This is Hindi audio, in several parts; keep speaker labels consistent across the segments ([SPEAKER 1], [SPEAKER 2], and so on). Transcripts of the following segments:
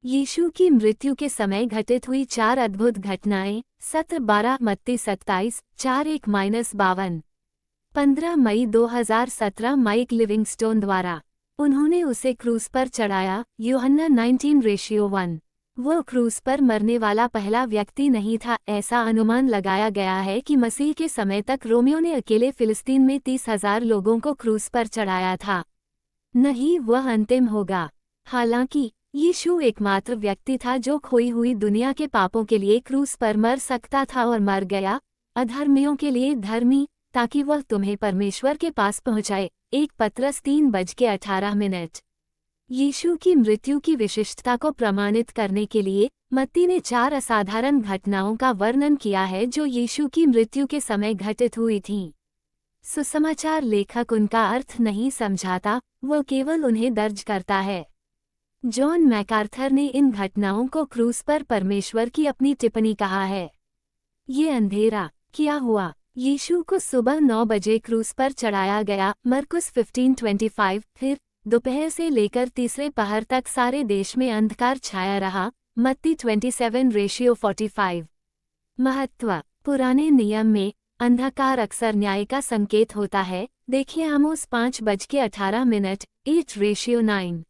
[SPEAKER 1] यीशु की मृत्यु के समय घटित हुई 4 अद्भुत घटनाएं। सत्र 12 मत्ती 27 4:1-52। 15 मई 2017 माइक लिविंगस्टोन द्वारा। उन्होंने उसे क्रूस पर चढ़ाया। यूहन्ना 19:1। वो क्रूस पर मरने वाला पहला व्यक्ति नहीं था। ऐसा अनुमान लगाया गया है कि मसीह के समय तक रोमियो ने अकेले फिलिस्तीन में 30,000 लोगों को क्रूस पर चढ़ाया था। नहीं, वह अंतिम होगा। हालांकि यीशु एकमात्र व्यक्ति था जो खोई हुई दुनिया के पापों के लिए क्रूस पर मर सकता था और मर गया, अधर्मियों के लिए धर्मी, ताकि वह तुम्हें परमेश्वर के पास पहुंचाए। 1 पतरस 3:18। यीशु की मृत्यु की विशिष्टता को प्रमाणित करने के लिए मत्ती ने 4 असाधारण घटनाओं का वर्णन किया है जो यीशु की मृत्यु के समय घटित हुई थीं। सुसमाचार लेखक उनका अर्थ नहीं समझाता, वह केवल उन्हें दर्ज करता है। जॉन मैकार्थर ने इन घटनाओं को क्रूस पर परमेश्वर की अपनी टिप्पणी कहा है। ये अंधेरा क्या हुआ? यीशु को सुबह 9 बजे क्रूस पर चढ़ाया गया। मरकुस 15:25। फिर दोपहर से लेकर तीसरे पहर तक सारे देश में अंधकार छाया रहा। मत्ती 27:45। महत्व। पुराने नियम में अंधकार अक्सर न्याय का संकेत होता है। देखिए आमोस 5:18। 8:9।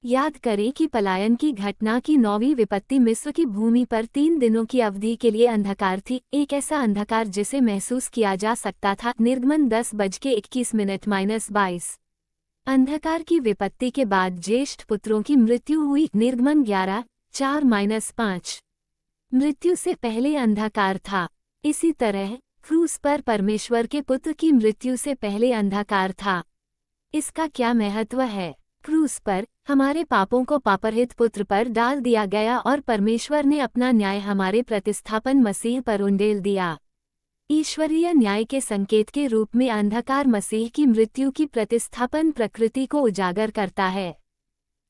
[SPEAKER 1] याद करें कि पलायन की घटना की 9वीं विपत्ति मिस्र की भूमि पर 3 दिनों की अवधि के लिए अंधकार थी, एक ऐसा अंधकार जिसे महसूस किया जा सकता था। निर्गमन 10:21-22। अंधकार की विपत्ति के बाद ज्येष्ठ पुत्रों की मृत्यु हुई। निर्गमन 11:4-5। मृत्यु से पहले अंधकार था। इसी तरह क्रूस पर परमेश्वर के पुत्र की मृत्यु से पहले अंधकार था। इसका क्या महत्व है? क्रूस पर हमारे पापों को पापरहित पुत्र पर डाल दिया गया और परमेश्वर ने अपना न्याय हमारे प्रतिस्थापन मसीह पर उंडेल दिया। ईश्वरीय न्याय के संकेत के रूप में अंधकार मसीह की मृत्यु की प्रतिस्थापन प्रकृति को उजागर करता है।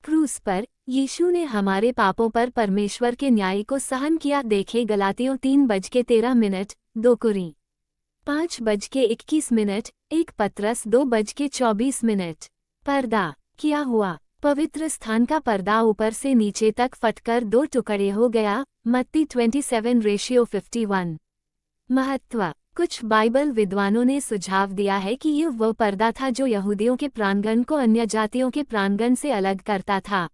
[SPEAKER 1] क्रूस पर यीशु ने हमारे पापों पर परमेश्वर के न्याय को सहन किया। देखे गलातियों 3:13। 2 कुरी 5:21। 1 पतरस 2:24। पर्दा क्या हुआ? पवित्र स्थान का पर्दा ऊपर से नीचे तक फटकर 2 टुकड़े हो गया। मत्ती 27:51। महत्व। कुछ बाइबल विद्वानों ने सुझाव दिया है कि यह वह पर्दा था जो यहूदियों के प्रांगण को अन्य जातियों के प्रांगण से अलग करता था।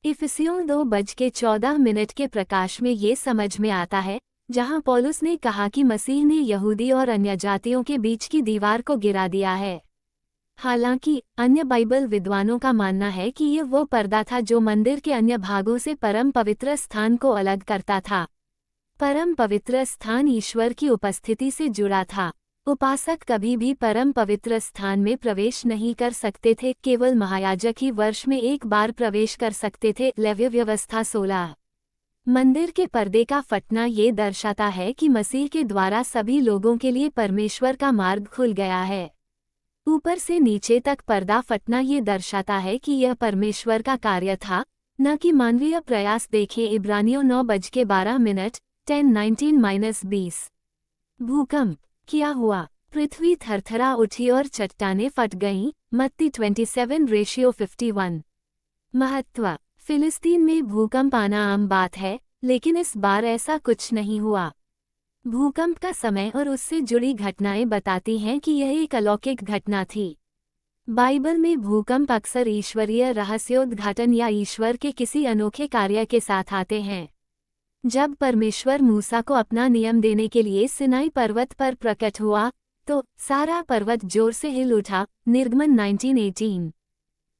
[SPEAKER 1] इफिसियों 2:14 के प्रकाश में ये समझ में आता है, जहां पौलुस ने कहा कि मसीह ने यहूदी और अन्य जातियों के बीच की दीवार को गिरा दिया है। हालांकि अन्य बाइबल विद्वानों का मानना है कि यह वो पर्दा था जो मंदिर के अन्य भागों से परम पवित्र स्थान को अलग करता था। परम पवित्र स्थान ईश्वर की उपस्थिति से जुड़ा था। उपासक कभी भी परम पवित्र स्थान में प्रवेश नहीं कर सकते थे, केवल महायाजक ही वर्ष में एक बार प्रवेश कर सकते थे। लेव्य व्यवस्था 16। मंदिर के पर्दे का फटना ये दर्शाता है कि मसीह के द्वारा सभी लोगों के लिए परमेश्वर का मार्ग खुल गया है। ऊपर से नीचे तक पर्दा फटना ये दर्शाता है कि यह परमेश्वर का कार्य था, न कि मानवीय प्रयास। देखें इब्रानियों 9:12। 10:19-20। भूकंप क्या हुआ? पृथ्वी थरथरा उठी और चट्टानें फट गईं। मत्ती 27:51। महत्व। फिलिस्तीन में भूकंप आना आम बात है, लेकिन इस बार ऐसा कुछ नहीं हुआ। भूकंप का समय और उससे जुड़ी घटनाएं बताती हैं कि यह एक अलौकिक घटना थी। बाइबल में भूकंप अक्सर ईश्वरीय रहस्योद्घाटन या ईश्वर के किसी अनोखे कार्य के साथ आते हैं। जब परमेश्वर मूसा को अपना नियम देने के लिए सिनाई पर्वत पर प्रकट हुआ, तो सारा पर्वत जोर से हिल उठा। निर्गमन 19:18।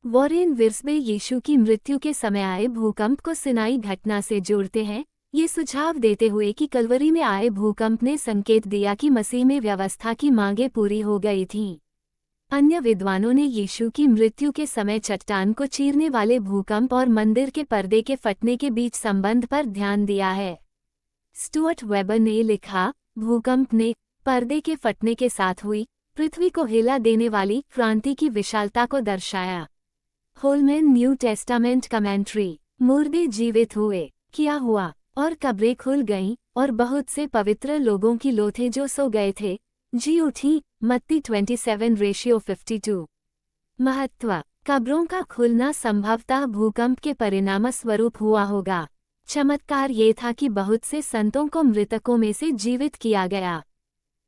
[SPEAKER 1] वॉरेन विर्सबे यीशु की मृत्यु के समय आए भूकंप को सिनाई घटना से जोड़ते हैं, ये सुझाव देते हुए कि कलवरी में आए भूकंप ने संकेत दिया कि मसीह में व्यवस्था की मांगें पूरी हो गई थीं। अन्य विद्वानों ने यीशु की मृत्यु के समय चट्टान को चीरने वाले भूकंप और मंदिर के पर्दे के फटने के बीच संबंध पर ध्यान दिया है। स्टुअर्ट वेबर ने लिखा, भूकंप ने पर्दे के फटने के साथ हुई पृथ्वी को हिला देने वाली क्रांति की विशालता को दर्शाया। Holman new testament commentary. मुर्दे जीवित हुए। क्या हुआ? और कब्रें खुल गईं, और बहुत से पवित्र लोगों की लोथें जो सो गए थे, जी उठी। मत्ती 27:52। महत्व। कब्रों का खुलना संभवतः भूकंप के परिणामस्वरूप हुआ होगा। चमत्कार ये था कि बहुत से संतों को मृतकों में से जीवित किया गया।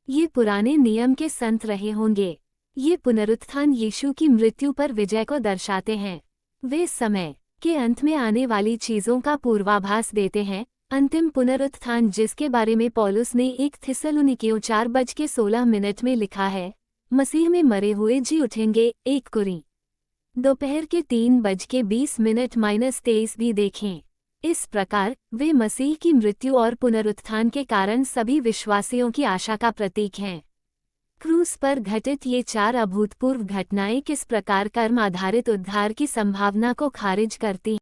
[SPEAKER 1] ये पुराने नियम के संत रहे होंगे। ये पुनरुत्थान यीशु की मृत्यु पर विजय को दर्शाते हैं। वे समय के अंत में आने वाली चीजों का पूर्वाभास देते हैं। अंतिम पुनरुत्थान जिसके बारे में पौलुस ने 1 थिस्सलुनीकियों 4:16 में लिखा है, मसीह में मरे हुए जी उठेंगे। 1 कुरी दोपहर के 3:20 भी देखें। इस प्रकार वे मसीह की मृत्यु और पुनरुत्थान के कारण सभी विश्वासियों की आशा का प्रतीक हैं। क्रूस पर घटित ये 4 अभूतपूर्व घटनाएं किस प्रकार कर्म आधारित उद्धार की संभावना को खारिज करती